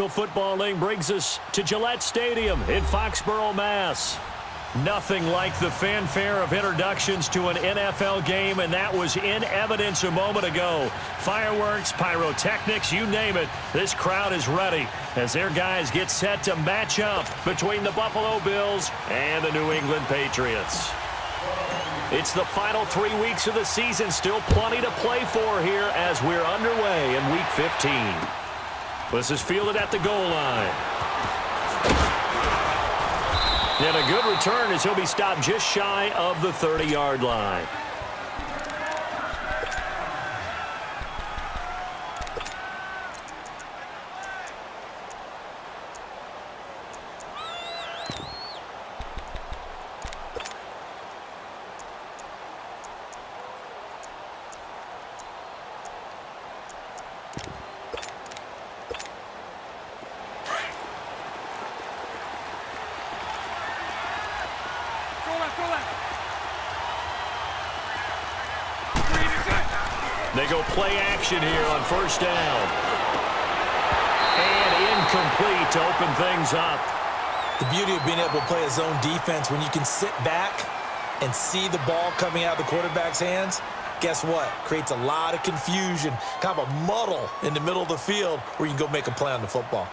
National Football League brings us to Gillette Stadium in Foxborough, Mass. Nothing like the fanfare of introductions to an NFL game, and that was in evidence a moment ago. Fireworks, pyrotechnics, you name it. This crowd is ready as their guys get set to match up between the Buffalo Bills and the New England Patriots. It's the final 3 weeks of the season. Still plenty to play for here as we're underway in Week 15. This is fielded at the goal line. And a good return as he'll be stopped just shy of the 30-yard line. They go play action here on first down. And incomplete to open things up. The beauty of being able to play a zone defense when you can sit back and see the ball coming out of the quarterback's hands, guess what? Creates a lot of confusion, kind of a muddle in the middle of the field where you can go make a play on the football.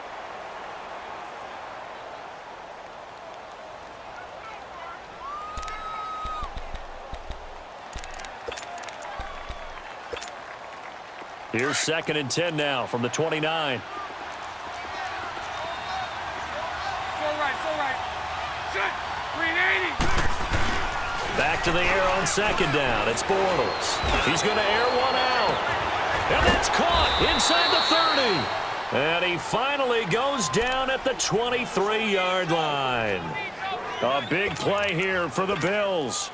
Here's 2nd and 10 now from the 29. Back to the air on 2nd down. It's Bortles. He's going to air one out. And that's caught inside the 30. And he finally goes down at the 23-yard line. A big play here for the Bills.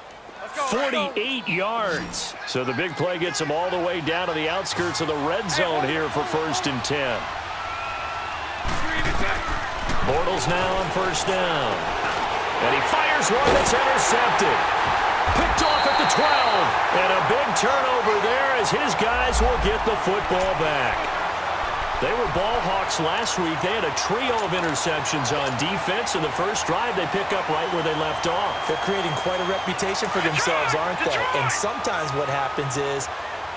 48 yards. So the big play gets him all the way down to the outskirts of the red zone here for 1st and 10. Bortles now on 1st down. And he fires one that's intercepted. Picked off at the 12. And a big turnover there as his guys will get the football back. They were ball hawks last week. They had a trio of interceptions on defense. In the first drive, they pick up right where they left off. They're creating quite a reputation for themselves, aren't they? And sometimes what happens is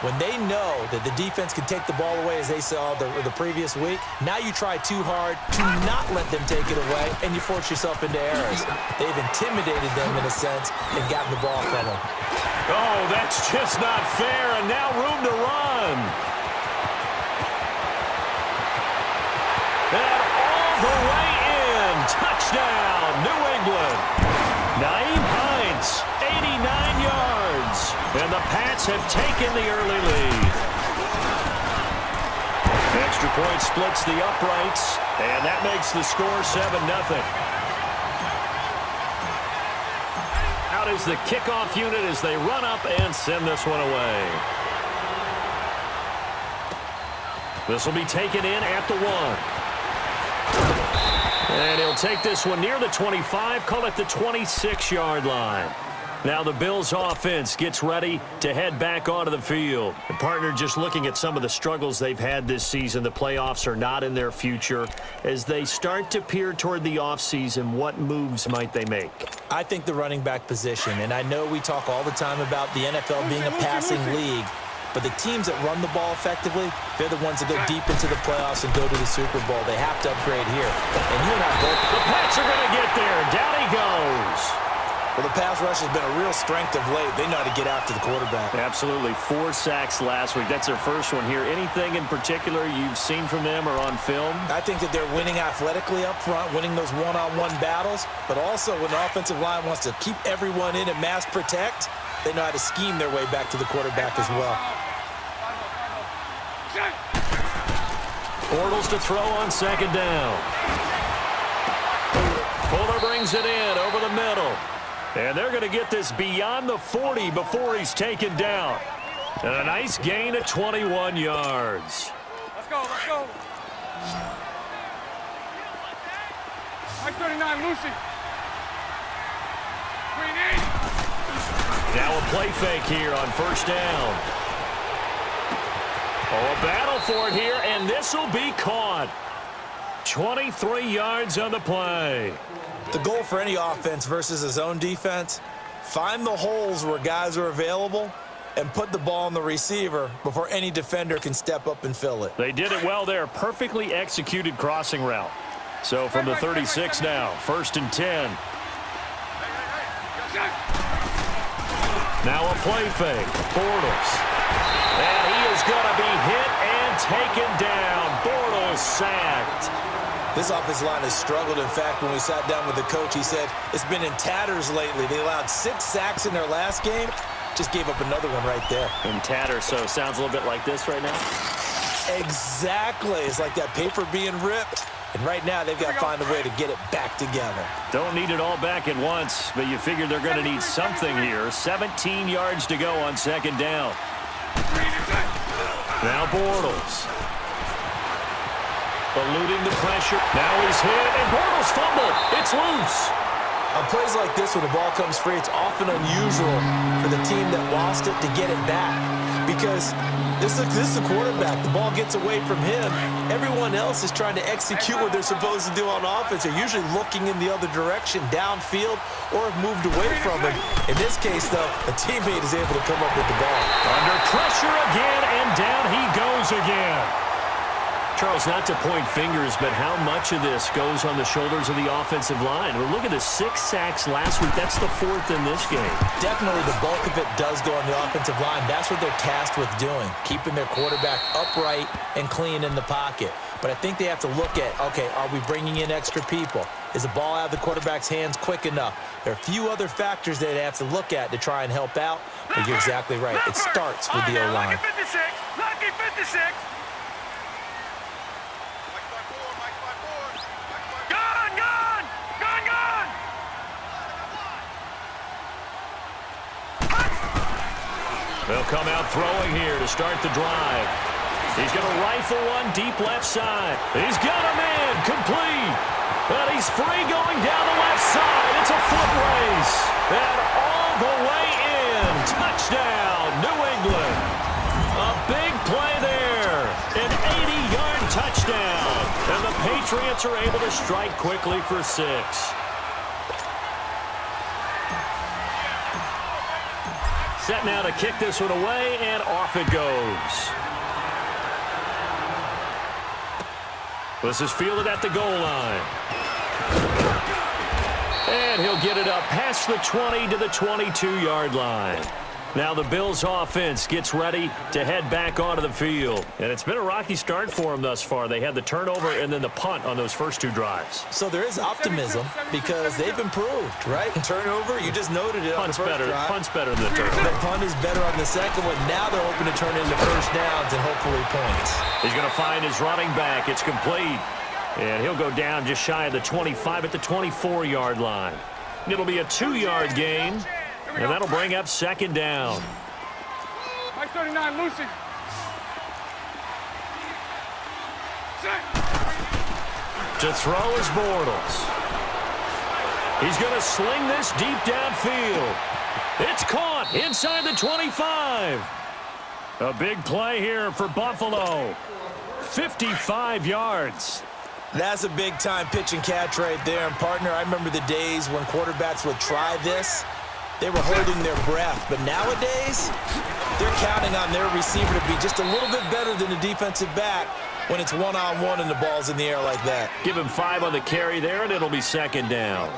when they know that the defense can take the ball away, as they saw the previous week, now you try too hard to not let them take it away, and you force yourself into errors. They've intimidated them in a sense and gotten the ball from them. Oh, that's just not fair, and now room to run. And all the way in. Touchdown, New England. Naeem Hines, 89 yards. And the Pats have taken the early lead. Extra point splits the uprights, and that makes the score 7-0. Out is the kickoff unit as they run up and send this one away. This will be taken in at the 1. And he'll take this one near the 25, call it the 26-yard line. Now the Bills offense gets ready to head back onto the field. The partner, just looking at some of the struggles they've had this season, the playoffs are not in their future. As they start to peer toward the offseason, what moves might they make? I think the running back position, and I know we talk all the time about the NFL being a passing league, but the teams that run the ball effectively, they're the ones that go deep into the playoffs and go to the Super Bowl. They have to upgrade here. And you and I both. The Pats are going to get there. Down he goes. Well, the pass rush has been a real strength of late. They know how to get after the quarterback. Absolutely. 4 sacks last week. That's their first one here. Anything in particular you've seen from them or on film? I think that they're winning athletically up front, winning those one-on-one battles, but also when the offensive line wants to keep everyone in and mass protect, they know how to scheme their way back to the quarterback as well. Bortles to throw on 2nd down. Fuller brings it in over the middle. And they're going to get this beyond the 40 before he's taken down. And a nice gain of 21 yards. Let's go, let's go. 39, Lucy. Now a play fake here on 1st down. Oh, a battle for it here, and this will be caught. 23 yards on the play. The goal for any offense versus his own defense, find the holes where guys are available and put the ball on the receiver before any defender can step up and fill it. They did it well there. Perfectly executed crossing route. So from the 36 now, 1st and 10. Now a play fake. Bortles. And he is going to be hit and taken down. Bortles sacked. This offensive line has struggled. In fact, when we sat down with the coach, he said it's been in tatters lately. They allowed 6 sacks in their last game. Just gave up another one right there. In tatters, so it sounds a little bit like this right now? Exactly. It's like that paper being ripped. And right now, they've got to find a way to get it back together. Don't need it all back at once, but you figure they're going to need something here. 17 yards to go on 2nd down. Now Bortles. Eluding the pressure. Now he's hit, and Bortles fumbled. It's loose. On plays like this, when the ball comes free, it's often unusual for the team that lost it to get it back. Because this is a quarterback. The ball gets away from him. Everyone else is trying to execute what they're supposed to do on offense. They're usually looking in the other direction, downfield, or have moved away from him. In this case, though, a teammate is able to come up with the ball. Under pressure again, and down he goes again. Charles, not to point fingers, but how much of this goes on the shoulders of the offensive line? Well, look at the 6 sacks last week. That's the 4th in this game. Definitely the bulk of it does go on the offensive line. That's what they're tasked with doing, keeping their quarterback upright and clean in the pocket. But I think they have to look at, okay, are we bringing in extra people? Is the ball out of the quarterback's hands quick enough? There are a few other factors that they have to look at to try and help out. But you're exactly right. It starts with the O-line. Lucky 56! Lucky 56! They'll come out throwing here to start the drive. He's going to rifle one deep left side. He's got him in, complete. And he's free going down the left side. It's a foot race. And all the way in. Touchdown, New England. A big play there. An 80-yard touchdown. And the Patriots are able to strike quickly for 6. Set now to kick this one away, and off it goes. This is fielded at the goal line. And he'll get it up past the 20 to the 22-yard line. Now the Bills offense gets ready to head back onto the field. And it's been a rocky start for them thus far. They had the turnover and then the punt on those first 2 drives. So there is optimism because they've improved, right? Turnover, you just noted it on the first drive. Punt's better than the turnover. The punt is better on the second one. Now they're hoping to turn into first downs and hopefully points. He's going to find his running back. It's complete. And he'll go down just shy of the 25 at the 24-yard line. It'll be a 2-yard gain. And that'll bring up 2nd down. Mike 39, Lucy. To throw is Bortles. He's going to sling this deep downfield. It's caught inside the 25. A big play here for Buffalo. 55 yards. That's a big-time pitch and catch right there. And, partner, I remember the days when quarterbacks would try this. They were holding their breath. But nowadays, they're counting on their receiver to be just a little bit better than the defensive back when it's one-on-one and the ball's in the air like that. Give him 5 on the carry there, and it'll be 2nd down.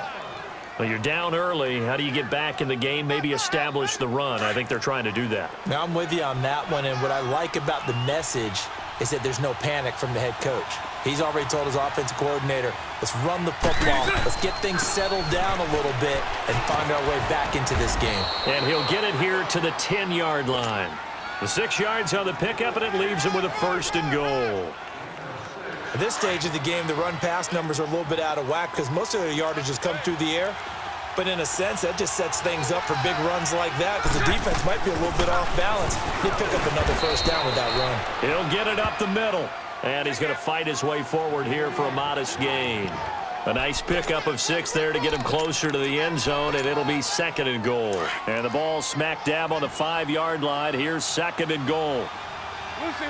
Well, you're down early. How do you get back in the game? Maybe establish the run. I think they're trying to do that. Now, I'm with you on that one. And what I like about the message is that there's no panic from the head coach. He's already told his offensive coordinator, let's run the football. Let's get things settled down a little bit and find our way back into this game. And he'll get it here to the 10-yard line. The 6 yards on the pickup, and it leaves him with a 1st and goal. At this stage of the game, the run-pass numbers are a little bit out of whack because most of their yardage has come through the air. But in a sense, that just sets things up for big runs like that because the defense might be a little bit off balance. He'll pick up another 1st down with that run. He'll get it up the middle. And he's going to fight his way forward here for a modest gain. A nice pickup of 6 there to get him closer to the end zone, and it'll be 2nd and goal. And the ball smack dab on the 5-yard line. Here's 2nd and goal. Lucy.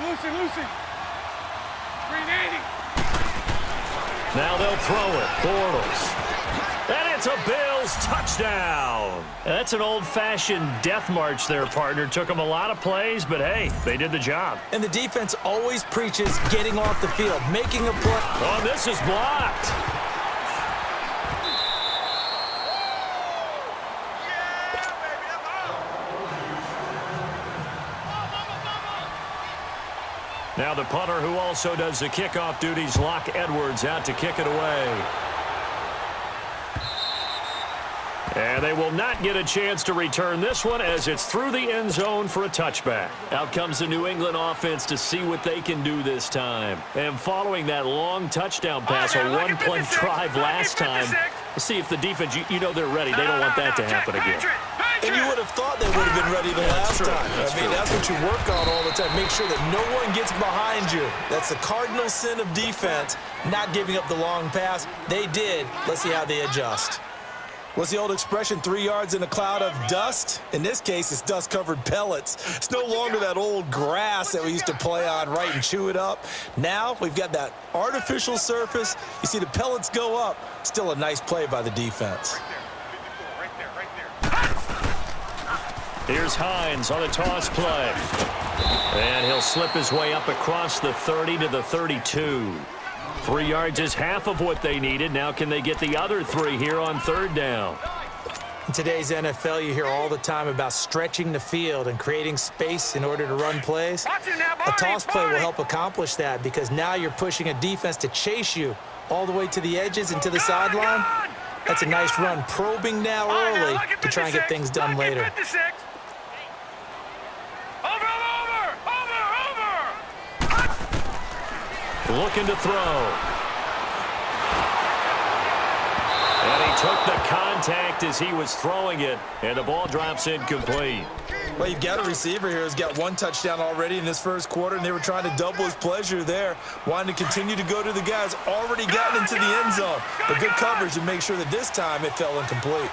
380. Now they'll throw it. Bortles. And it's a Bills touchdown. That's an old-fashioned death march there, partner. Took them a lot of plays, but hey, they did the job. And the defense always preaches getting off the field, making a play. Oh, this is blocked. Now the punter, who also does the kickoff duties, Locke Edwards, out to kick it away. And they will not get a chance to return this one as it's through the end zone for a touchback. Out comes the New England offense to see what they can do this time. And following that long touchdown pass, a one-play drive last time, we'll see if the defense, you know they're ready. They don't want that to happen again. And you would have thought they would have been ready the last time. That's what you work on all the time. Make sure that no one gets behind you. That's the cardinal sin of defense, not giving up the long pass. They did. Let's see how they adjust. What's the old expression, 3 yards in a cloud of dust? In this case, it's dust-covered pellets. It's no longer that old grass that we used to play on, right, and chew it up. Now we've got that artificial surface. You see the pellets go up. Still a nice play by the defense. Here's Hines on a toss play. And he'll slip his way up across the 30 to the 32. 3 yards is half of what they needed. Now can they get the other 3 here on third down? In today's NFL, you hear all the time about stretching the field and creating space in order to run plays. A toss play will help accomplish that because now you're pushing a defense to chase you all the way to the edges and to the sideline. That's a nice run, probing now early to try and get things done later. Looking to throw. And he took the contact as he was throwing it, and the ball drops incomplete. Well, you've got a receiver here who's got 1 touchdown already in this first quarter, and they were trying to double his pleasure there, wanting to continue to go to the guys already gotten into the end zone. But good coverage to make sure that this time it fell incomplete.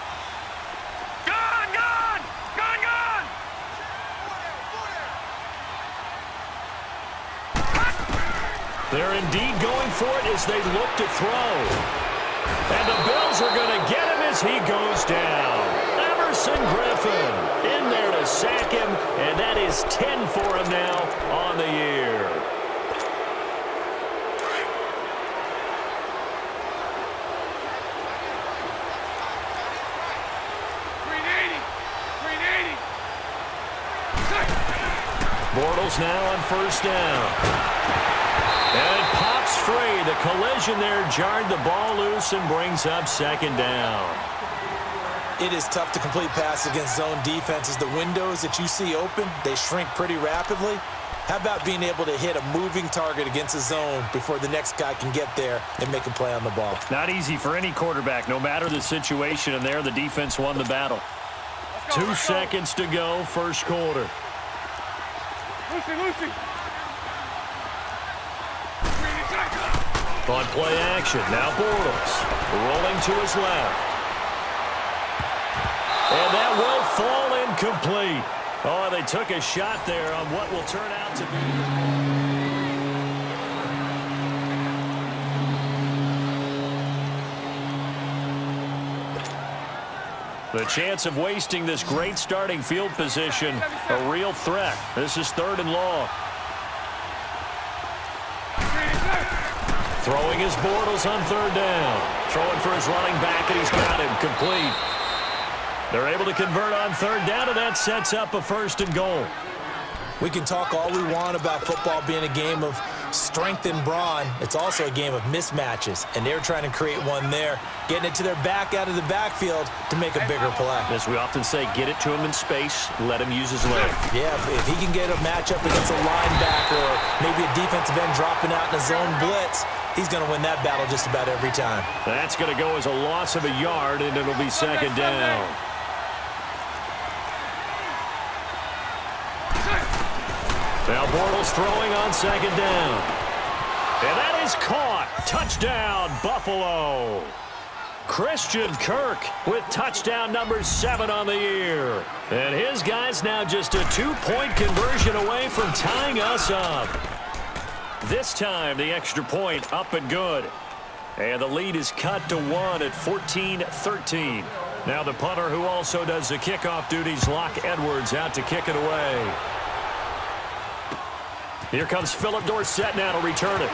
They're indeed going for it as they look to throw. And the Bills are going to get him as he goes down. Everson Griffin in there to sack him, and that is 10 for him now on the year. Bortles now on first down. And it pops free. The collision there jarred the ball loose and brings up second down. It is tough to complete passes against zone defenses. The windows that you see open, they shrink pretty rapidly. How about being able to hit a moving target against a zone before the next guy can get there and make a play on the ball? Not easy for any quarterback, no matter the situation. And there, the defense won the battle. 2 seconds to go, first quarter. Lucy. On play action, now Bortles rolling to his left. And that will fall incomplete. Oh, they took a shot there on what will turn out to be. The chance of wasting this great starting field position, a real threat. This is 3rd and long. Throwing his Bortles on 3rd down. Throwing for his running back, and he's got him complete. They're able to convert on 3rd down, and that sets up a 1st and goal. We can talk all we want about football being a game of strength and brawn. It's also a game of mismatches, and they're trying to create one there, getting it to their back out of the backfield to make a bigger play. As we often say, get it to him in space, let him use his leg. Yeah, if he can get a matchup against a linebacker or maybe a defensive end dropping out in a zone blitz, he's going to win that battle just about every time. That's going to go as a loss of a yard, and it'll be 2nd down. Now Bortles throwing on 2nd down. And that is caught. Touchdown, Buffalo. Christian Kirk with touchdown number 7 on the year. And his guys now just a 2-point conversion away from tying us up. This time, the extra point up and good. And the lead is cut to 1 at 14-13. Now the punter, who also does the kickoff duties, Locke Edwards, out to kick it away. Here comes Philip Dorsett now to return it.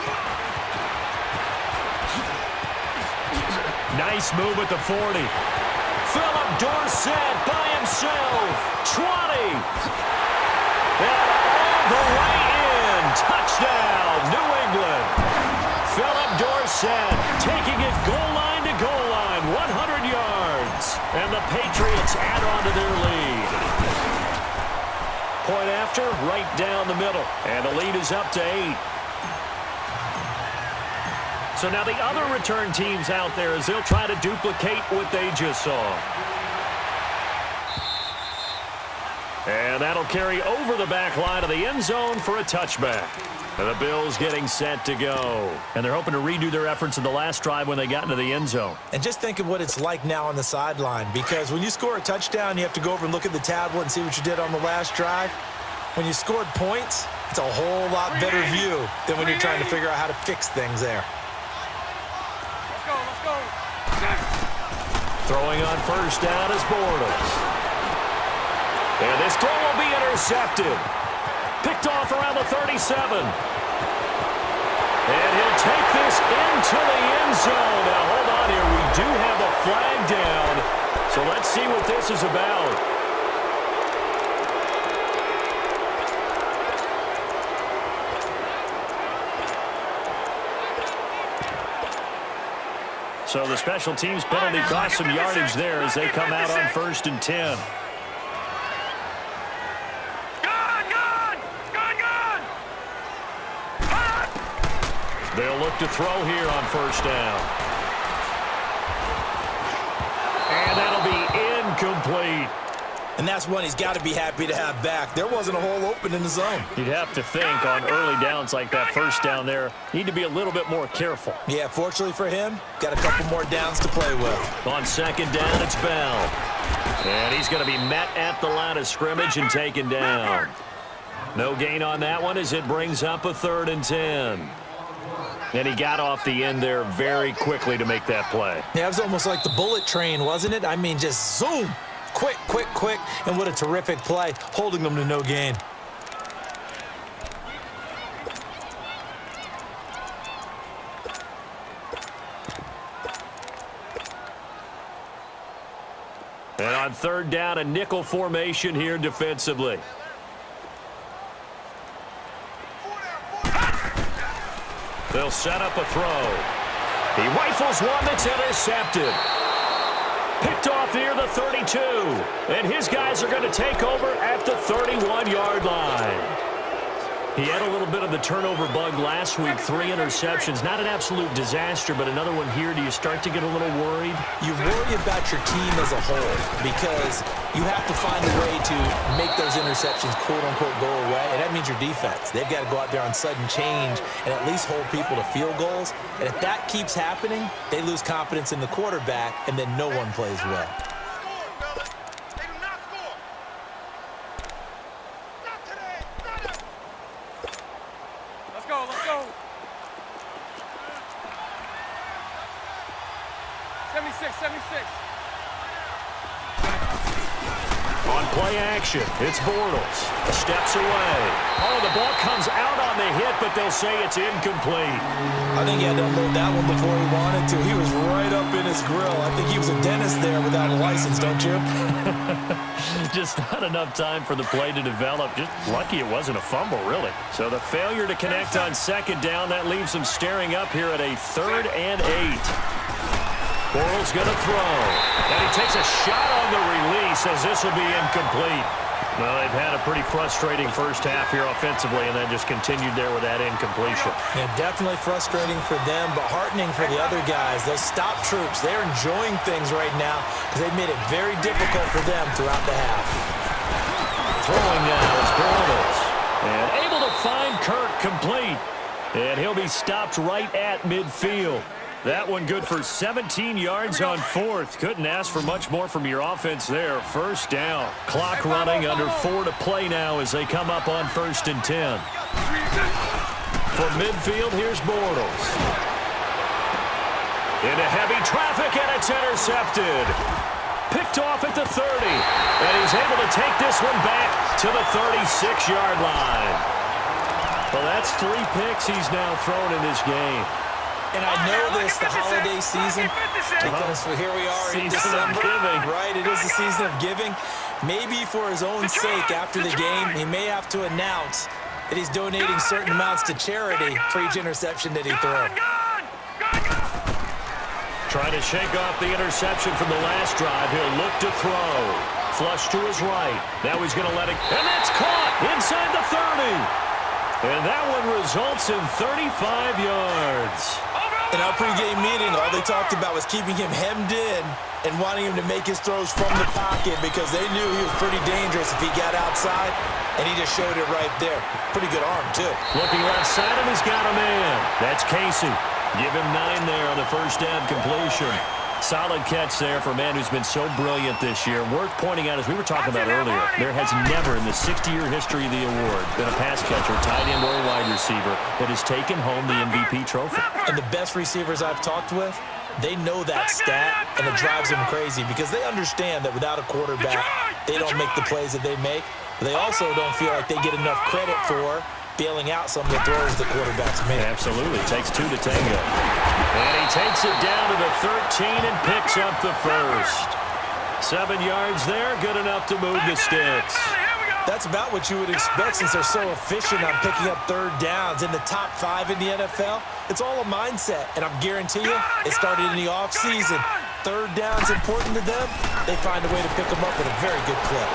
Nice move at the 40. Philip Dorsett by himself. 20. And all the way in. Touchdown, New England. Philip Dorsett taking it goal line to goal line. 100 yards. And the Patriots add on to their lead. Point after, right down the middle. And the lead is up to 8. So now the other return teams out there as they'll try to duplicate what they just saw. And that'll carry over the back line of the end zone for a touchback. And the Bills getting set to go. And they're hoping to redo their efforts in the last drive when they got into the end zone. And just think of what it's like now on the sideline, because when you score a touchdown, you have to go over and look at the tablet and see what you did on the last drive. When you scored points, it's a whole lot better view than when you're trying to figure out how to fix things there. Let's go. Throwing on first down is Bortles. And this throw will be intercepted. Picked off around the 37. And he'll take this into the end zone. Now, hold on here. We do have a flag down. So let's see what this is about. So the special teams penalty cost some yardage there as they come out on 1st and 10. They'll look to throw here on first down. And that'll be incomplete. And that's one he's got to be happy to have back. There wasn't a hole open in the zone. You'd have to think on early downs like that first down there, need to be a little bit more careful. Yeah, fortunately for him, got a couple more downs to play with. On second down, it's Bell. And he's going to be met at the line of scrimmage and taken down. No gain on that one as it brings up a 3rd and 10. And he got off the end there very quickly to make that play. Yeah, it was almost like the bullet train, wasn't it? I mean, just zoom. Quick, quick, quick. And what a terrific play, holding them to no gain. And on 3rd down, a nickel formation here defensively. They'll set up a throw. He rifles one that's intercepted. Picked off near the 32. And his guys are going to take over at the 31-yard line. He had a little bit of the turnover bug last week, 3 interceptions. Not an absolute disaster, but another one here. Do you start to get a little worried? You worry about your team as a whole because you have to find a way to make those interceptions, quote-unquote, go away, and that means your defense. They've got to go out there on sudden change and at least hold people to field goals. And if that keeps happening, they lose confidence in the quarterback, and then no one plays well. Let's go. 76. On play action, it's Bortles. Steps away. Oh, the ball comes out on the hit, but they'll say it's incomplete. I think he had to unload that one before he wanted to. He was right up in his grill. I think he was a dentist there without a license, don't you? Just not enough time for the play to develop. Just lucky it wasn't a fumble, really. So the failure to connect on second down, that leaves them staring up here at a 3rd and 8. Bortles going to throw. And he takes a shot on the release as this will be incomplete. Well, they've had a pretty frustrating first half here offensively, and then just continued there with that incompletion. Yeah, definitely frustrating for them, but heartening for the other guys. Those stop troops, they're enjoying things right now because they've made it very difficult for them throughout the half. Throwing now is Bortles. And able to find Kirk complete. And he'll be stopped right at midfield. That one good for 17 yards on 4th. Couldn't ask for much more from your offense there. First down. Clock running, under 4 to play now as they come up on 1st and 10. From midfield, here's Bortles. Into heavy traffic, and it's intercepted. Picked off at the 30. And he's able to take this one back to the 36-yard line. Well, that's 3 picks he's now thrown in this game. And I know this, the holiday season, because here we are in December, right? It is the season of giving. Maybe for his own sake, after the game, he may have to announce that he's donating certain amounts to charity for each interception that he threw. Trying to shake off the interception from the last drive. He'll look to throw. Flush to his right. Now he's going to let it. And that's caught inside the 30. And that one results in 35 yards. In our pregame meeting, all they talked about was keeping him hemmed in and wanting him to make his throws from the pocket because they knew he was pretty dangerous if he got outside, and he just showed it right there. Pretty good arm, too. Looking left side, and he's got a man. That's Casey. Give him 9 there on the first down completion. Solid catch there for a man who's been so brilliant this year. Worth pointing out, as we were talking about earlier, there has never in the 60-year history of the award been a pass catcher, tight end, or a wide receiver that has taken home the MVP trophy. And the best receivers I've talked with, they know that stat, and it drives them crazy because they understand that without a quarterback, they don't make the plays that they make. But they also don't feel like they get enough credit for bailing out some of the throws the quarterbacks make. Absolutely. Takes 2 to tango. And he takes it down to the 13 and picks up the first. 7 yards there, good enough to move the sticks. That's about what you would expect since they're so efficient on picking up third downs in the top 5 in the NFL. It's all a mindset, and I'm guarantee you it started in the offseason. Third down's important to them. They find a way to pick them up at a very good clip.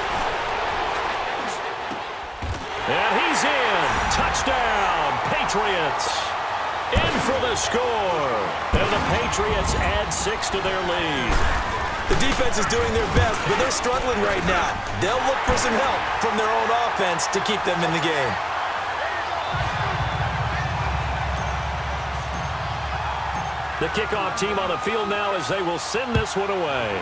And he's in. Touchdown, Patriots. In for the score. And the Patriots add 6 to their lead. The defense is doing their best, but they're struggling right now. They'll look for some help from their own offense to keep them in the game. The kickoff team on the field now as they will send this one away.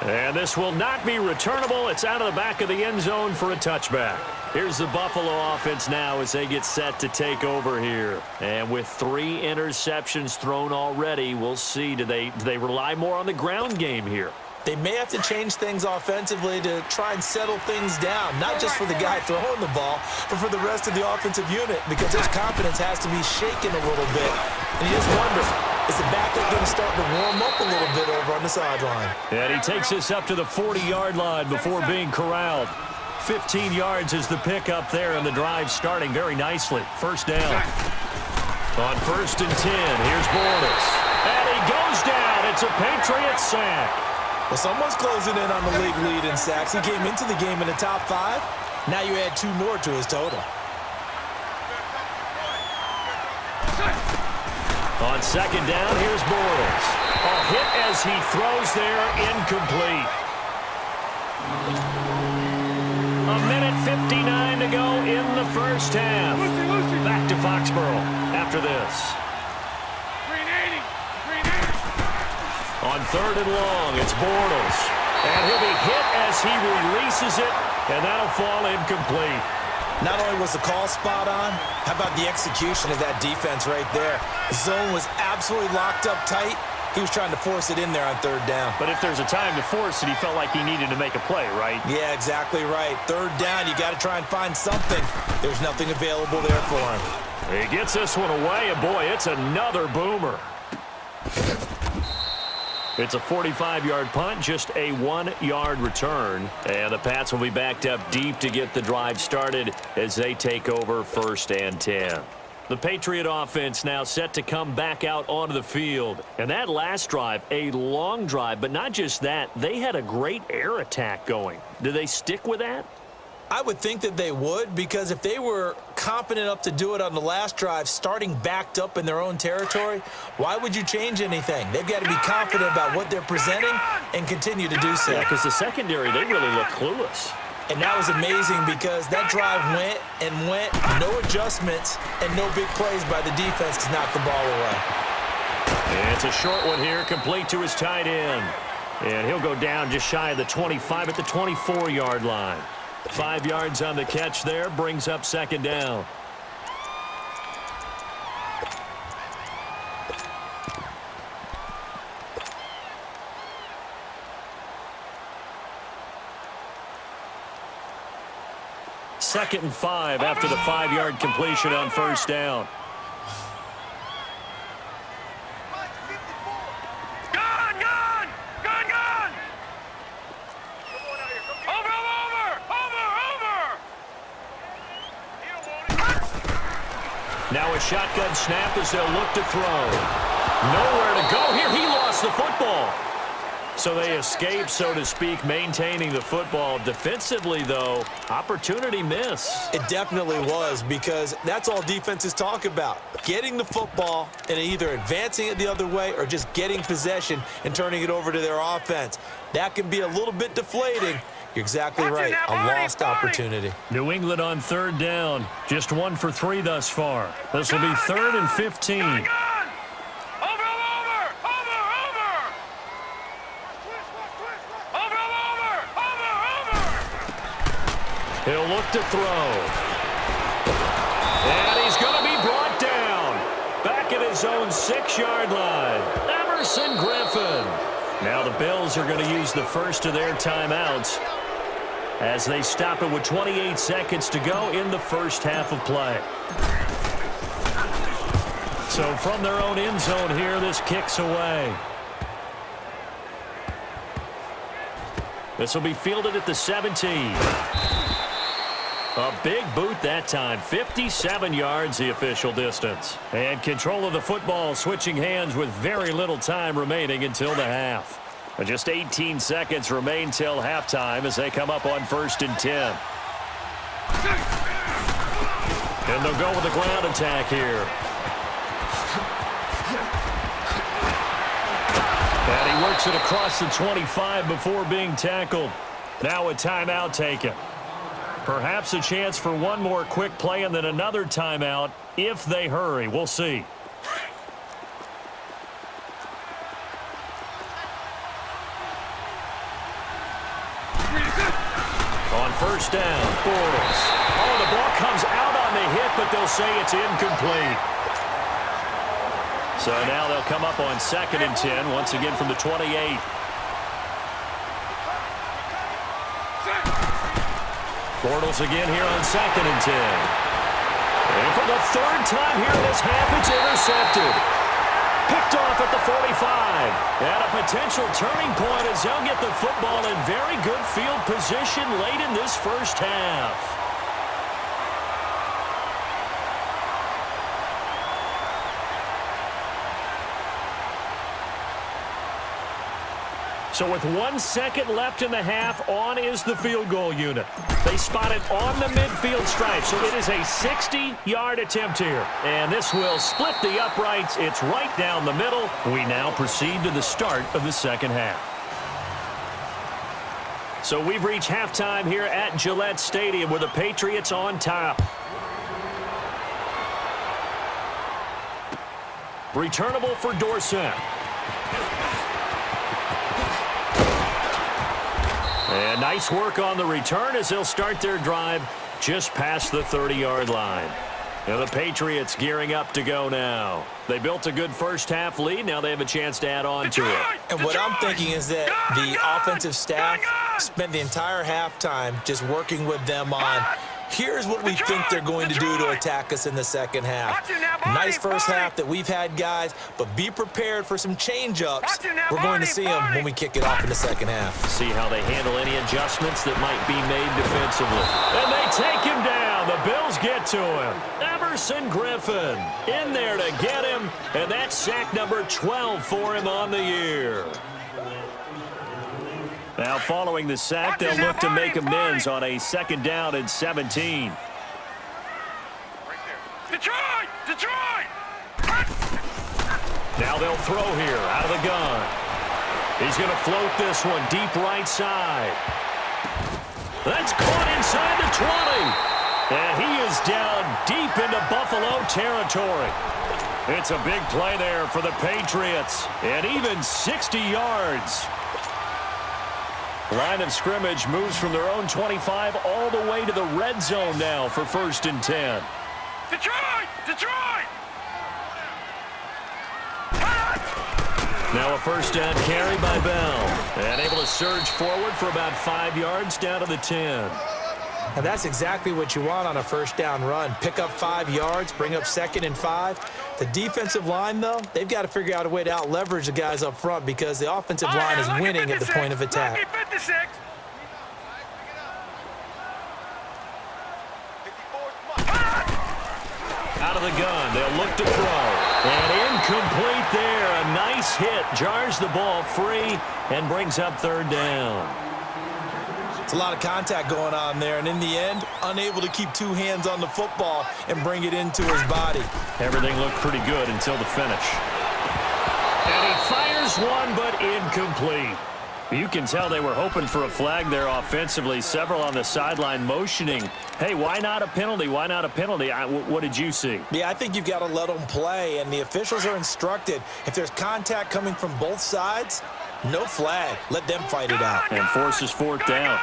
And this will not be returnable. It's out of the back of the end zone for a touchback. Here's the Buffalo offense now as they get set to take over here. And with 3 interceptions thrown already, we'll see. Do they rely more on the ground game here? They may have to change things offensively to try and settle things down, not just for the guy throwing the ball, but for the rest of the offensive unit, because his confidence has to be shaken a little bit. And you just wonder, is the backup going to start to warm up a little bit over on the sideline? And he takes this up to the 40-yard line before being corralled. 15 yards is the pickup there, and the drive starting very nicely. First down. On 1st and 10, here's Bortles. And he goes down. It's a Patriots sack. Well, someone's closing in on the league lead in sacks. He came into the game in the top 5. Now you add 2 more to his total. On 2nd down, here's Bortles. A hit as he throws there, incomplete. 1:59 to go in the first half. Back to Foxborough after this. On 3rd and long, it's Bortles. And he'll be hit as he releases it, and that'll fall incomplete. Not only was the call spot on, how about the execution of that defense right there? The zone was absolutely locked up tight. He was trying to force it in there on 3rd down. But if there's a time to force it, he felt like he needed to make a play, right? Yeah, exactly right. 3rd down, you got to try and find something. There's nothing available there for him. He gets this one away, and boy, it's another boomer. It's a 45-yard punt, just a 1-yard return. And the Pats will be backed up deep to get the drive started as they take over 1st and 10. The Patriot offense now set to come back out onto the field. And that last drive, a long drive, but not just that, they had a great air attack going. Do they stick with that? I would think that they would, because if they were confident enough to do it on the last drive, starting backed up in their own territory, why would you change anything? They've got to be confident about what they're presenting and continue to do so. Yeah, because the secondary, they really look clueless. And that was amazing because that drive went and went, no adjustments and no big plays by the defense to knock the ball away. And it's a short one here, complete to his tight end. And he'll go down just shy of the 25 at the 24-yard line. 5 yards on the catch there, brings up 2nd down. 2nd and 5 after the 5-yard completion on first down. Now a shotgun snap as they'll look to throw. Nowhere to go here. He lost the football. So they escape, so to speak, maintaining the football. Defensively, though, opportunity miss. It definitely was, because that's all defenses talk about. Getting the football and either advancing it the other way or just getting possession and turning it over to their offense. That can be a little bit deflating. You're exactly right. A lost opportunity. New England on 3rd down. Just 1 for 3 thus far. This will be 3rd and 15. He'll look to throw. And he's going to be brought down. Back at his own 6-yard line. Everson Griffin. Now the Bills are going to use the first of their timeouts as they stop it with 28 seconds to go in the first half of play. So from their own end zone here, this kicks away. This will be fielded at the 17. A big boot that time. 57 yards the official distance. And control of the football switching hands with very little time remaining until the half. And just 18 seconds remain till halftime as they come up on 1st and 10. And they'll go with the ground attack here. And he works it across the 25 before being tackled. Now a timeout taken. Perhaps a chance for one more quick play and then another timeout if they hurry. We'll see. On 1st down, Bortles. Oh, the ball comes out on the hit, but they'll say it's incomplete. So now they'll come up on 2nd and 10, once again from the 28. Bortles again here on 2nd and 10. And for the 3rd time here in this half, it's intercepted. Picked off at the 45. And a potential turning point as they'll get the football in very good field position late in this first half. So with 1 second left in the half, on is the field goal unit. They spot it on the midfield stripe, so it is a 60-yard attempt here. And this will split the uprights. It's right down the middle. We now proceed to the start of the second half. So we've reached halftime here at Gillette Stadium with the Patriots on top. Returnable for Dorsett. And nice work on the return as they'll start their drive just past the 30-yard line. Now the Patriots gearing up to go now. They built a good first half lead. Now they have a chance to add on to it. And what I'm thinking is that the offensive staff spent the entire halftime just working with them on, here's what we think they're going to do to attack us in the second half. Nice first half that we've had, guys, but be prepared for some change-ups. We're going to see them when we kick it off in the second half. See how they handle any adjustments that might be made defensively. And they take him down. The Bills get to him. Everson Griffin in there to get him, and that's sack number 12 for him on the year. Now following the sack, they'll look to make amends on a 2nd down and 17. Detroit! Detroit! Now they'll throw here out of the gun. He's going to float this one deep right side. That's caught inside the 20. And he is down deep into Buffalo territory. It's a big play there for the Patriots. And even 60 yards. Line of scrimmage moves from their own 25 all the way to the red zone now for 1st and 10. Detroit! Detroit! Now a 1st down carry by Bell. And able to surge forward for about 5 yards down to the 10. And that's exactly what you want on a first down run. Pick up 5 yards, bring up 2nd and 5. The defensive line, though, they've got to figure out a way to out-leverage the guys up front because the offensive line is winning at the point of attack. Out of the gun, they'll look to throw. And incomplete there. A nice hit. Jars the ball free and brings up 3rd down. It's a lot of contact going on there, and in the end, unable to keep 2 hands on the football and bring it into his body. Everything looked pretty good until the finish. And he fires one, but incomplete. You can tell they were hoping for a flag there offensively. Several on the sideline motioning, hey, why not a penalty? Why not a penalty? What did you see? Yeah, I think you've got to let them play, and the officials are instructed. If there's contact coming from both sides, no flag. Let them fight it out. And forces 4th down.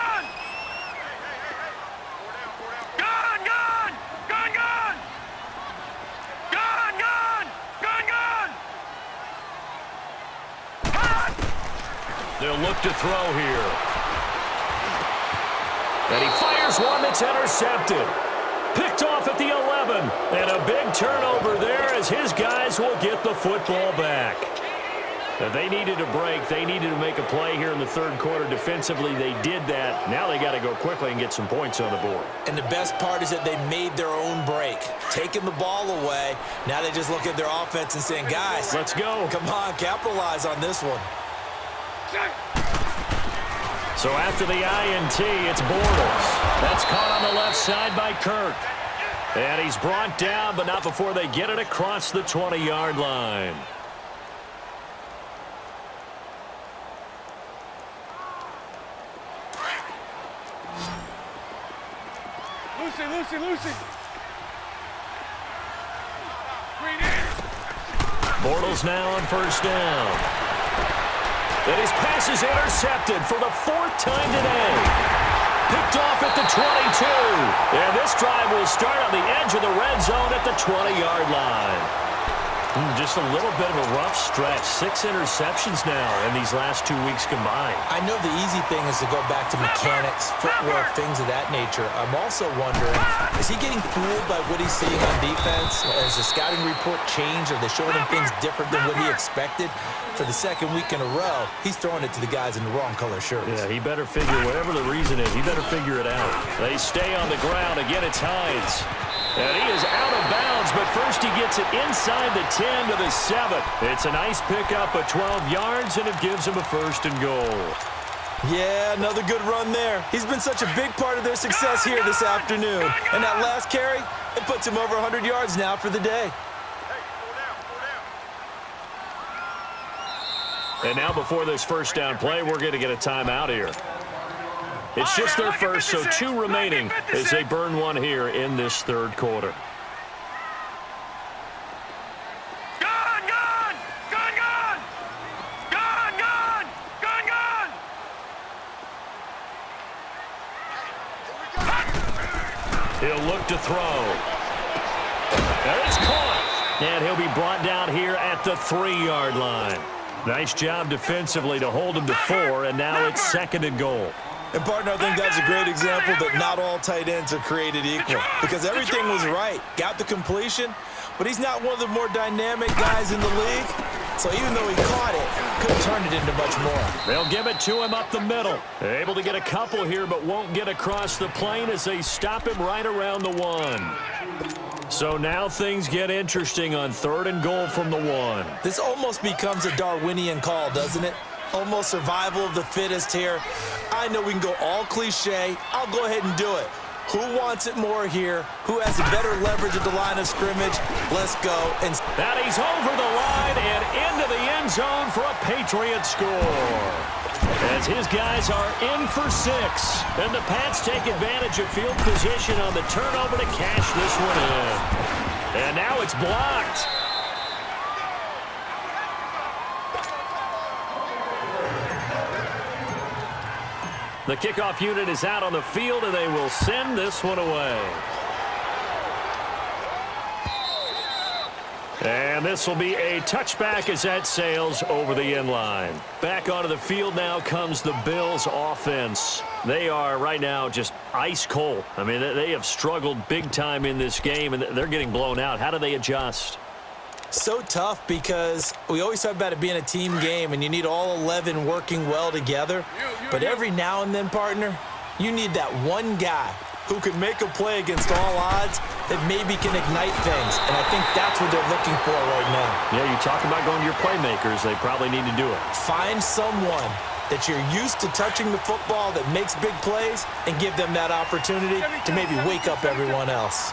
They'll look to throw here. And he fires one that's intercepted. Picked off at the 11. And a big turnover there as his guys will get the football back. Now, they needed a break. They needed to make a play here in the 3rd quarter. Defensively, they did that. Now they got to go quickly and get some points on the board. And the best part is that they made their own break. Taking the ball away. Now they just look at their offense and saying, guys, let's go. Come on, capitalize on this one. So after the INT, it's Bortles. That's caught on the left side by Kirk. And he's brought down, but not before they get it across the 20-yard line. Lucy. Bortles now on 1st down. And his pass is intercepted for the 4th time today. Picked off at the 22. And this drive will start on the edge of the red zone at the 20-yard line. Just a little bit of a rough stretch. 6 interceptions now in these last 2 weeks combined. I know the easy thing is to go back to mechanics, footwork, things of that nature. I'm also wondering, is he getting fooled by what he's seeing on defense? Has the scouting report changed? Are they showing him things different than what he expected? For the 2nd week in a row, he's throwing it to the guys in the wrong color shirts. Yeah, he better figure, whatever the reason is, he better figure it out. They stay on the ground. Again, it's Hines. And he is out of bounds, but first he gets it inside the 10 to the 7. It's a nice pickup of 12 yards, and it gives him a 1st and goal. Yeah, another good run there. He's been such a big part of their success here this afternoon. And that last carry, it puts him over 100 yards now for the day. And now before this 1st down play, we're going to get a timeout here. It's just their first, so 2 remaining as they burn one here in this 3rd quarter. He'll look to throw. And it's caught. And he'll be brought down here at the 3-yard line. Nice job defensively to hold him to 4, and now it's 2nd and goal. And, partner, I think that's a great example that not all tight ends are created equal because everything was right. Got the completion, but he's not one of the more dynamic guys in the league. So even though he caught it, couldn't turn it into much more. They'll give it to him up the middle. Able to get a couple here, but won't get across the plane as they stop him right around the 1. So now things get interesting on 3rd and goal from the 1. This almost becomes a Darwinian call, doesn't it? Almost survival of the fittest here. I know we can go all cliche. I'll go ahead and do it. Who wants it more here? Who has a better leverage at the line of scrimmage? Let's go. And that he's over the line and into the end zone for a Patriot score. As his guys are in for 6. And the Pats take advantage of field position on the turnover to cash this one in. And now it's blocked. The kickoff unit is out on the field, and they will send this one away. And this will be a touchback as that sails over the end line. Back onto the field now comes the Bills offense. They are right now just ice cold. I mean, they have struggled big time in this game, and they're getting blown out. How do they adjust? So tough because we always talk about it being a team game, and you need all 11 working well together. But every now and then, partner, you need that one guy who can make a play against all odds that maybe can ignite things. And I think that's what they're looking for right now. Yeah, you talk about going to your playmakers. They probably need to do it. Find someone that you're used to touching the football that makes big plays and give them that opportunity to maybe wake up everyone else.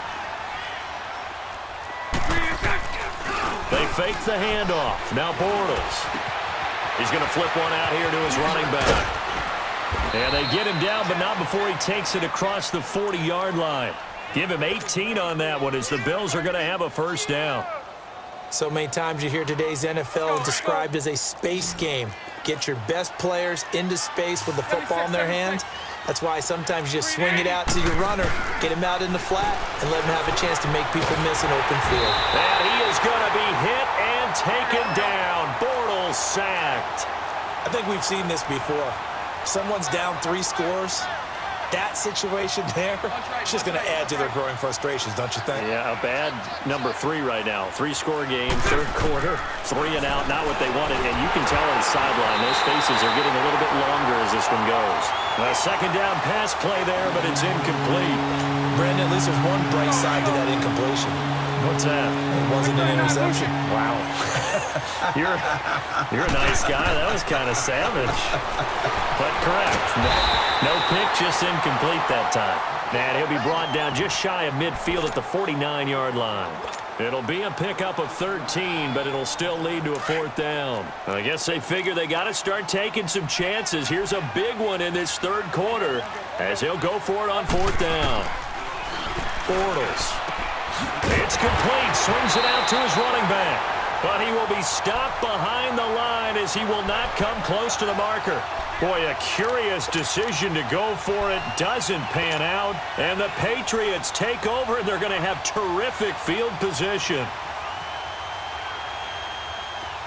They fake the handoff. Now Bortles. He's going to flip one out here to his running back. And they get him down, but not before he takes it across the 40-yard line. Give him 18 on that one as the Bills are going to have a first down. So many times you hear today's NFL described as a space game. Get your best players into space with the football in their hands. That's why sometimes you just swing it out to your runner, get him out in the flat, and let him have a chance to make people miss an open field. And he is going to be hit and taken down. Bortles sacked. I think we've seen this before. Someone's down 3 scores. That situation there, it's just going to add to their growing frustrations, don't you think? Yeah, a bad number 3 right now. 3-score game, third quarter, 3 and out, not what they wanted. And you can tell on the sideline, those faces are getting a little bit longer as this one goes. A second down pass play there, but it's incomplete. Brandon, at least there's one bright side to that incompletion. What's that? It wasn't an interception. Wow. You're a nice guy. That was kind of savage. But correct. No pick, just incomplete that time. And he'll be brought down just shy of midfield at the 49-yard line. It'll be a pickup of 13, but it'll still lead to a fourth down. I guess they figure they got to start taking some chances. Here's a big one in this third quarter as he'll go for it on fourth down. Bortles. It's complete. Swings it out to his running back. But he will be stopped behind the line as he will not come close to the marker. Boy, a curious decision to go for it. Doesn't pan out. And the Patriots take over, and they're going to have terrific field position.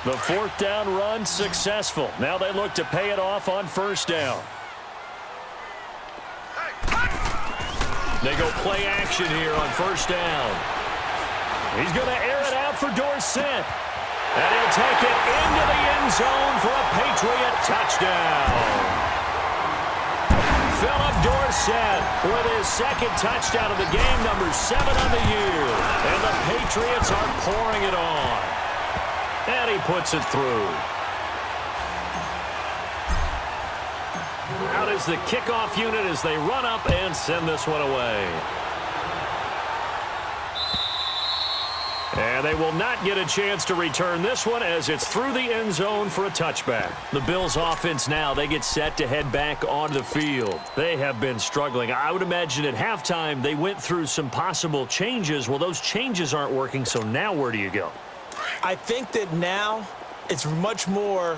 The fourth down run successful. Now they look to pay it off on first down. They go play action here on first down. He's going to air it out for Dorsett. And he'll take it into the end zone for a Patriot touchdown. Philip Dorsett with his second touchdown of the game, number 7 on the year. And the Patriots are pouring it on. And he puts it through. Out is the kickoff unit as they run up and send this one away. And they will not get a chance to return this one as it's through the end zone for a touchback. The Bills offense now, they get set to head back onto the field. They have been struggling. I would imagine at halftime they went through some possible changes. Well, those changes aren't working, so now where do you go? I think that now it's much more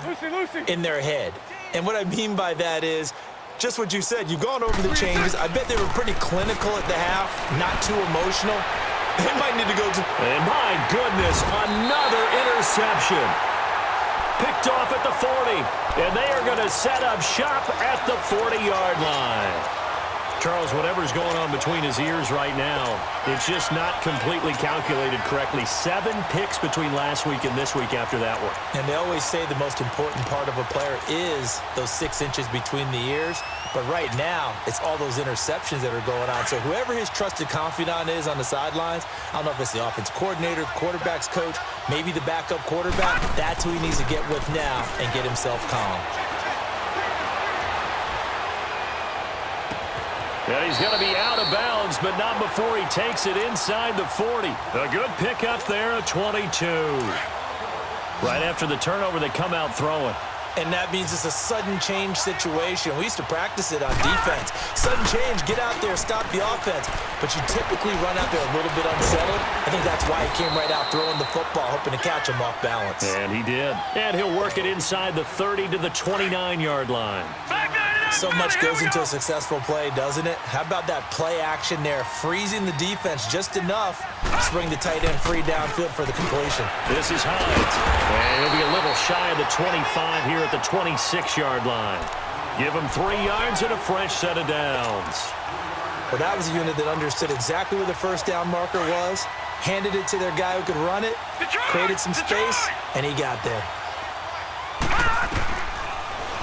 in their head. And what I mean by that is just what you said. You've gone over the changes. I bet they were pretty clinical at the half, not too emotional. They might need to go to... And my goodness, another interception. Picked off at the 40. And they are going to set up shop at the 40-yard line. Charles, whatever's going on between his ears right now, it's just not completely calculated correctly. 7 picks between last week and this week after that one. And they always say the most important part of a player is those 6 inches between the ears. But right now, it's all those interceptions that are going on. So whoever his trusted confidant is on the sidelines, I don't know if it's the offense coordinator, the quarterback's coach, maybe the backup quarterback, that's who he needs to get with now and get himself calm. And he's going to be out of bounds, but not before he takes it inside the 40. A good pickup there at 22. Right after the turnover, they come out throwing. And that means it's a sudden change situation. We used to practice it on defense. Sudden change, get out there, stop the offense. But you typically run out there a little bit unsettled. I think that's why he came right out throwing the football, hoping to catch him off balance. And he did. And he'll work it inside the 30 to the 29-yard line. So much goes into a successful play, doesn't it? How about that play action there, freezing the defense just enough to bring the tight end free downfield for the completion. This is Hines. And he'll be a little shy of the 25 here at the 26-yard line. Give him 3 yards and a fresh set of downs. Well, that was a unit that understood exactly where the first down marker was, handed it to their guy who could run it, created some space, and he got there.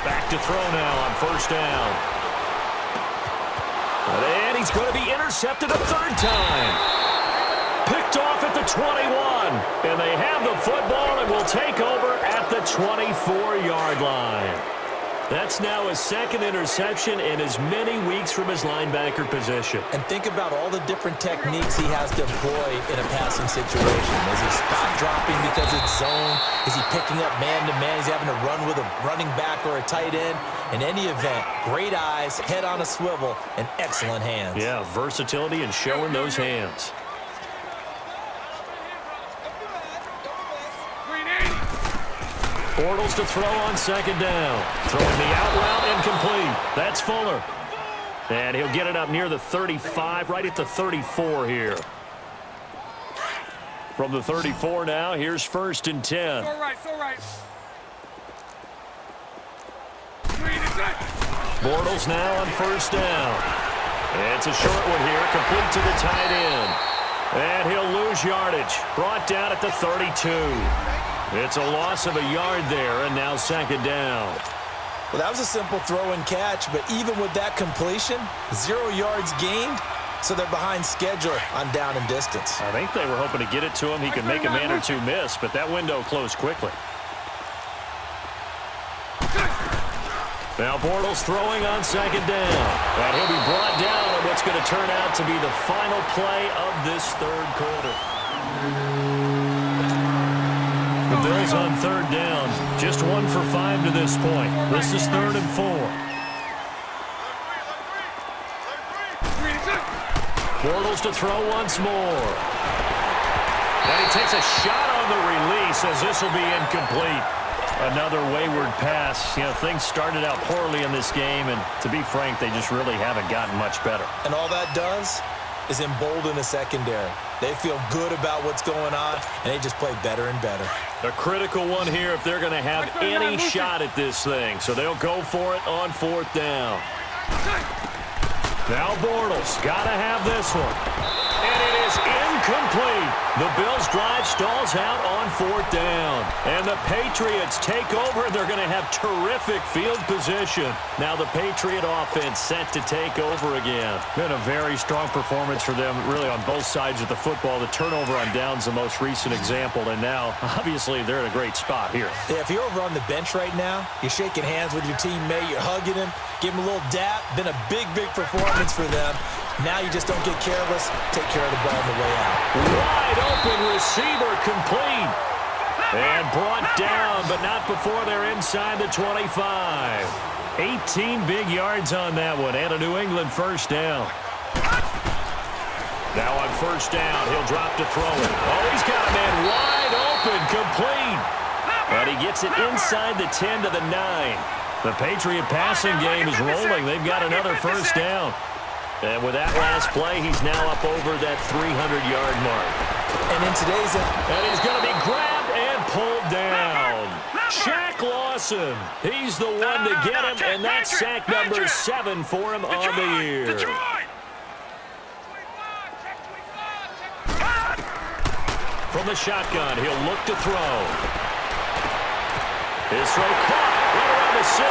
Back to throw now on first down. And he's going to be intercepted a 3rd time. Picked off at the 21. And they have the football and will take over at the 24-yard line. That's now his 2nd interception in as many weeks from his linebacker position. And think about all the different techniques he has to employ in a passing situation. Is he spot dropping because it's zone? Is he picking up man-to-man? Is he having to run with a running back or a tight end? In any event, great eyes, head on a swivel, and excellent hands. Yeah, versatility and showing those hands. Bortles to throw on 2nd down. Throwing the out route incomplete. That's Fuller. And he'll get it up near the 35, right at the 34 here. From the 34 now, here's 1st and 10. So right. Bortles now on 1st down. It's a short one here, complete to the tight end. And he'll lose yardage. Brought down at the 32. It's a loss of a yard there, and now 2nd down. Well, that was a simple throw and catch, but even with that completion, 0 yards gained, so they're behind schedule on down and distance. I think they were hoping to get it to him. He could make a man or two miss, but that window closed quickly. Now Bortles throwing on 2nd down. And he'll be brought down on what's going to turn out to be the final play of this 3rd quarter. The Bills on 3rd down. Just 1 for 5 to this point. This is 3rd and 4. Bortles to throw once more. And he takes a shot on the release as this will be incomplete. Another wayward pass. You know, things started out poorly in this game, and to be frank, they just really haven't gotten much better. And all that does is embolden the secondary. They feel good about what's going on, and they just play better and better. A critical one here if they're going to have any shot at this thing. So they'll go for it on 4th down. Now Bortles got to have this one. And it is incomplete. The Bills' drive stalls out on 4th down. And the Patriots take over. They're going to have terrific field position. Now the Patriot offense set to take over again. Been a very strong performance for them, really, on both sides of the football. The turnover on down's the most recent example. And now, obviously, they're in a great spot here. Yeah, if you're over on the bench right now, you're shaking hands with your teammate, you're hugging him, give him a little dap. Been a big, big performance for them. Now you just don't get careless. Take care of the ball on the way out. Wide open receiver complete. And brought down, but not before they're inside the 25. 18 big yards on that one, and a New England 1st down. Now on 1st down, he'll drop to throw it. Oh, he's got a man wide open, complete. But he gets it inside the 10 to the 9. The Patriot passing game is rolling. They've got another 1st down. And with that last play, he's now up over that 300-yard mark. And in today's... And he's going to be grabbed and pulled down. Shaq Lawson, he's the one to get him, and that's sack number 7 for him on the year. From the shotgun, he'll look to throw. His throw caught right around the 6.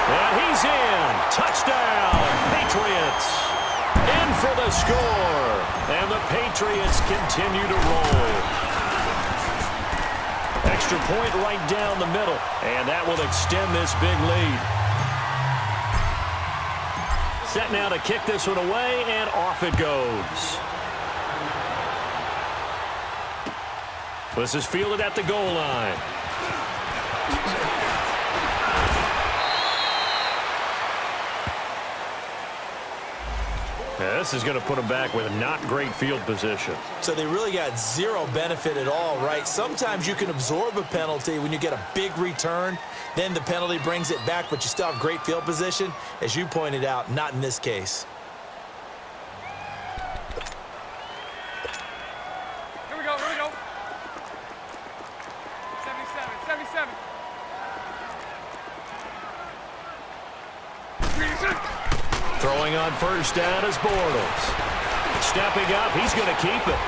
And he's in. Touchdown, Patriots. In for the score. And the Patriots continue to roll. Extra point right down the middle. And that will extend this big lead. Set now to kick this one away, and off it goes. This is fielded at the goal line. Yeah, this is going to put them back with not great field position. So they really got zero benefit at all, right? Sometimes you can absorb a penalty when you get a big return. Then the penalty brings it back, but you still have great field position. As you pointed out, not in this case. Here we go. 77. Throwing on first down is Bortles. Stepping up, he's going to keep it.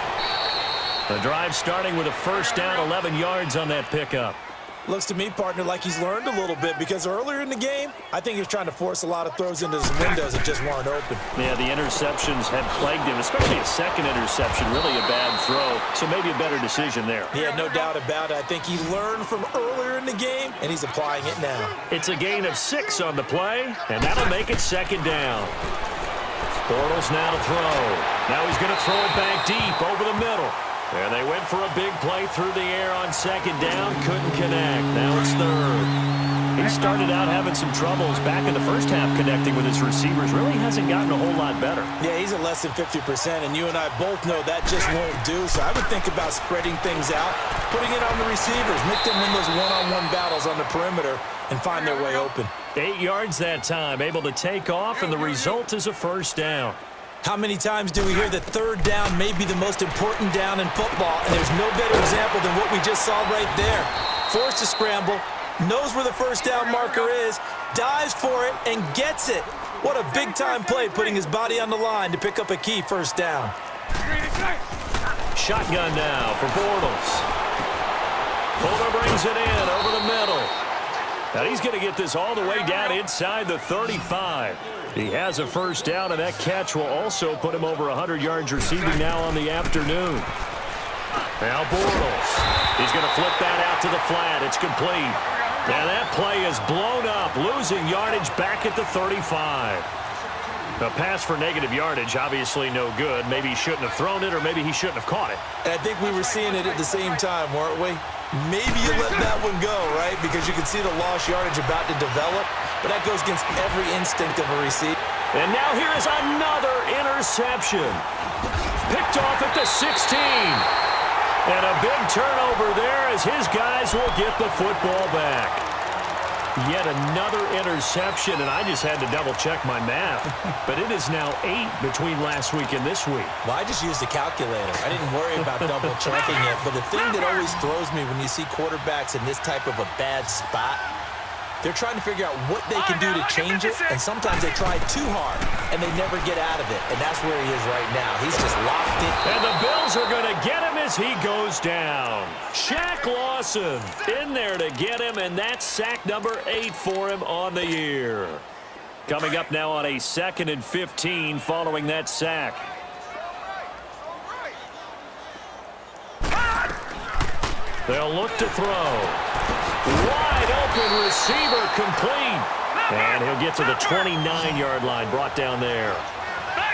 The drive starting with a first down, 11 yards on that pickup. Looks to me, partner, like he's learned a little bit because earlier in the game, I think he was trying to force a lot of throws into his windows that just weren't open. Yeah, the interceptions had plagued him, especially a second interception, really a bad throw, so maybe a better decision there. Yeah, no doubt about it. I think he learned from earlier in the game, and he's applying it now. It's a gain of 6 on the play, and that'll make it second down. Bortles now to throw. Now he's going to throw it back deep over the middle. And they went for a big play through the air on second down. Couldn't connect. Now it's third. He started out having some troubles back in the first half connecting with his receivers. Really hasn't gotten a whole lot better. Yeah, he's at less than 50%, and you and I both know that just won't do. So I would think about spreading things out, putting it on the receivers, make them win those one-on-one battles on the perimeter, and find their way open. 8 yards that time, able to take off, and the result is a first down. How many times do we hear that third down may be the most important down in football, and there's no better example than what we just saw right there. Forced to scramble, knows where the first down marker is, dives for it, and gets it. What a big-time play, putting his body on the line to pick up a key first down. Shotgun now for Bortles. Fuller brings it in over the middle. Now he's going to get this all the way down inside the 35. He has a first down, and that catch will also put him over 100 yards receiving now on the afternoon. Now Bortles. He's going to flip that out to the flat. It's complete. Now that play is blown up, losing yardage back at the 35. A pass for negative yardage, obviously no good. Maybe he shouldn't have thrown it, or maybe he shouldn't have caught it. And I think we were seeing it at the same time, weren't we? Maybe you let that one go, right? Because you can see the lost yardage about to develop, but that goes against every instinct of a receiver. And now here is another interception. Picked off at the 16. And a big turnover there as his guys will get the football back. Yet another interception, and I just had to double-check my math. But it is now 8 between last week and this week. Well, I just used a calculator. I didn't worry about double-checking it. But the thing that always throws me when you see quarterbacks in this type of a bad spot, they're trying to figure out what they can do to change it, and sometimes they try too hard, and they never get out of it. And that's where he is right now. He's just locked in. And the Bills are going to get him as he goes down. Shaq Lawson in there to get him, and that's sack number 8 for him on the year. Coming up now on a 2nd and 15 following that sack. They'll look to throw. Wide open receiver complete. And he'll get to the 29-yard line, brought down there.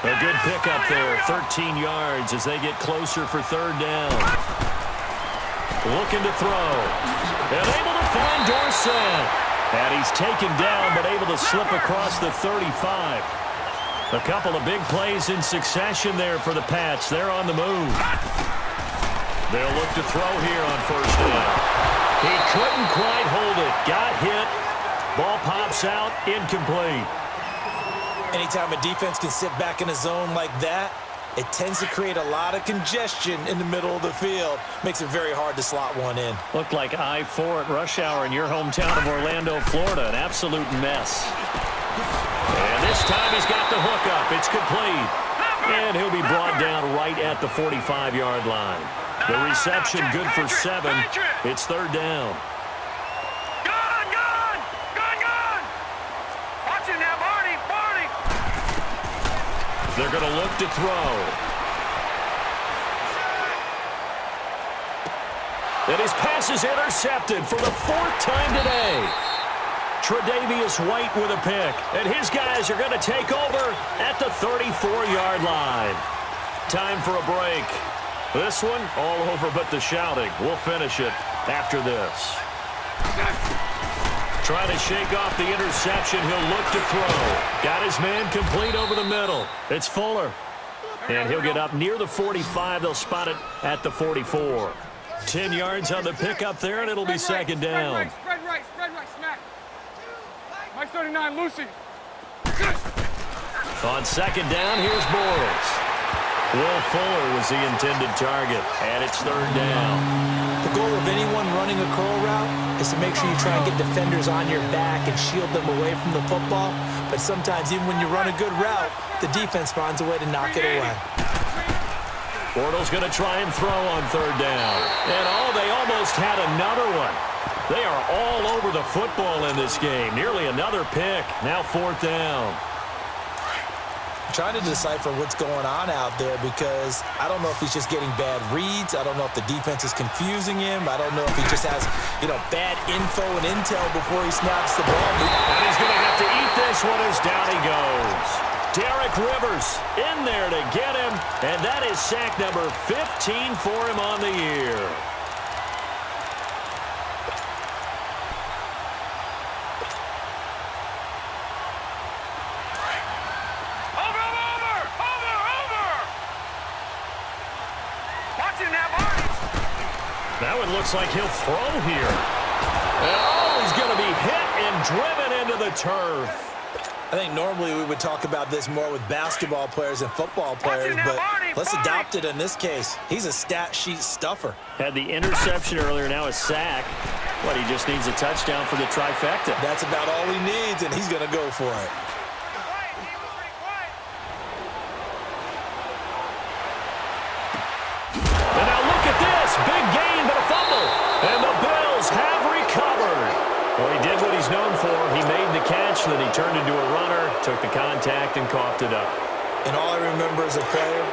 A good pickup there, 13 yards as they get closer for third down. Looking to throw. And able to find Dorsett. And he's taken down, but able to slip across the 35. A couple of big plays in succession there for the Pats. They're on the move. They'll look to throw here on first down. He couldn't quite hold it. Got hit. Ball pops out. Incomplete. Anytime a defense can sit back in a zone like that, it tends to create a lot of congestion in the middle of the field. Makes it very hard to slot one in. Looked like I-4 at rush hour in your hometown of Orlando, Florida. An absolute mess. And this time he's got the hook up. It's complete. And he'll be brought down right at the 45-yard line. The reception good for 7. It's third down. Gone! Watch it now, Barney! They're going to look to throw. And his pass is intercepted for the 4th time today. Tre'Davious White with a pick. And his guys are going to take over at the 34-yard line. Time for a break. This one, all over but the shouting. We'll finish it after this. Trying to shake off the interception. He'll look to throw. Got his man complete over the middle. It's Fuller. And he'll get up near the 45. They'll spot it at the 44. 10 yards on the pickup there, and it'll be second down. Spread right, smack. Mike 39, Lucy. On second down, here's Bortles. Will Fuller was the intended target, and it's third down. The goal of anyone running a curl route is to make sure you try and get defenders on your back and shield them away from the football. But sometimes even when you run a good route, the defense finds a way to knock it away. Bortles going to try and throw on third down. And they almost had another one. They are all over the football in this game. Nearly another pick. Now fourth down. I'm trying to decipher what's going on out there because I don't know if he's just getting bad reads. I don't know if the defense is confusing him. I don't know if he just has, bad info and intel before he snaps the ball. And he's going to have to eat this one as down he goes. Derek Rivers in there to get him, and that is sack number 15 for him on the year. That one looks like he'll throw here. And he's going to be hit and driven into the turf. I think normally we would talk about this more with basketball players and football players, but let's adopt it in this case. He's a stat sheet stuffer. Had the interception earlier, now a sack. But he just needs a touchdown for the trifecta. That's about all he needs, and he's going to go for it. And now look at this. Big gain, but a fumble. And the Bills have recovered. Well, he did what he's known for. He made the catch, then he turned into a runner, took the contact, and coughed it up. And all I remember as a player,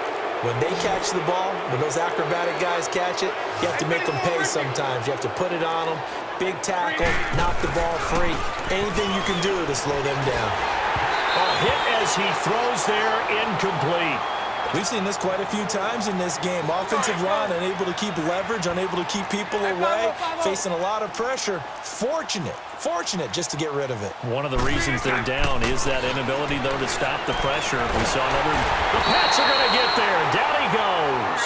when they catch the ball, when those acrobatic guys catch it, you have to make them pay sometimes. You have to put it on them, big tackle, knock the ball free. Anything you can do to slow them down. A hit as he throws there, incomplete. We've seen this quite a few times in this game. Offensive line unable to keep leverage, unable to keep people away, facing a lot of pressure. Fortunate just to get rid of it. One of the reasons they're down is that inability, though, to stop the pressure. We saw another. The Pats are going to get there. Down he goes.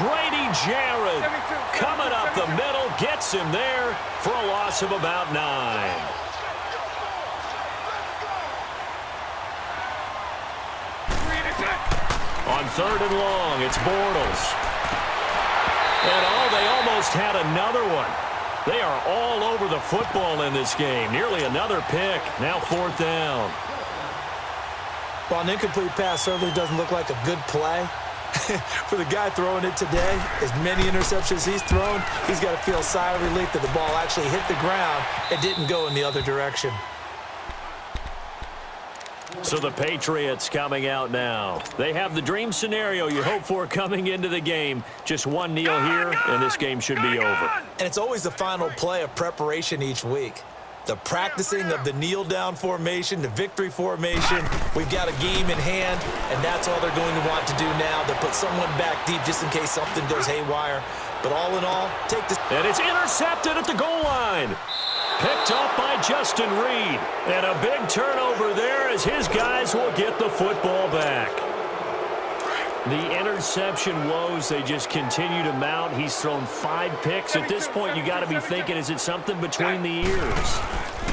Grady Jarrett coming up the middle, gets him there for a loss of about 9. On third and long, it's Bortles. And they almost had another one. They are all over the football in this game. Nearly another pick. Now fourth down. Well, an incomplete pass certainly doesn't look like a good play. For the guy throwing it today, as many interceptions he's thrown, he's got to feel a sigh of relief that the ball actually hit the ground and didn't go in the other direction. So the Patriots coming out now. They have the dream scenario you hope for coming into the game. Just one kneel here, and this game should be over. And it's always the final play of preparation each week. The practicing of the kneel-down formation, the victory formation. We've got a game in hand, and that's all they're going to want to do now. They'll put someone back deep just in case something goes haywire. But all in all, take this. And it's intercepted at the goal line. Picked up by Justin Reed. And a big turnover there as his guys will get the football back. The interception woes, they just continue to mount. He's thrown 5 picks. At this point, you got to be thinking, is it something between the ears?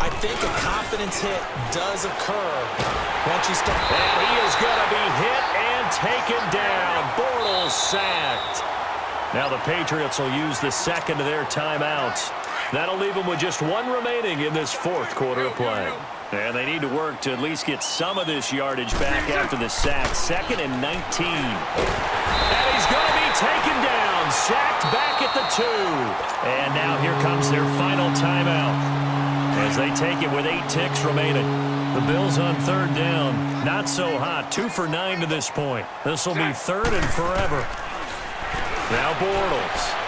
I think a confidence hit does occur once you start. And he is going to be hit and taken down. Bortles sacked. Now the Patriots will use the second of their timeouts. That'll leave them with just 1 remaining in this fourth quarter of play. And they need to work to at least get some of this yardage back after the sack. 2nd and 19. And he's going to be taken down. Sacked back at the 2. And now here comes their final timeout as they take it with 8 ticks remaining. The Bills on third down. Not so hot. 2 for 9 to this point. This will be 3rd and forever. Now Bortles.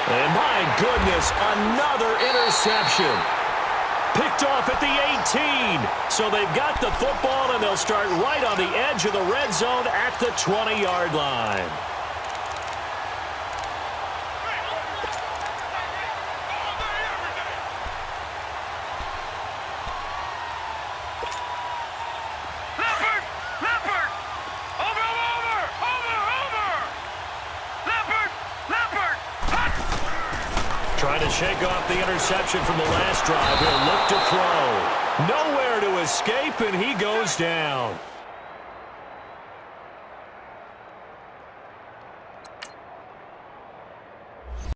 And my goodness, another interception. Picked off at the 18. So they've got the football, and they'll start right on the edge of the red zone at the 20-yard line. Trying to shake off the interception from the last drive. He'll look to throw. Nowhere to escape, and he goes down.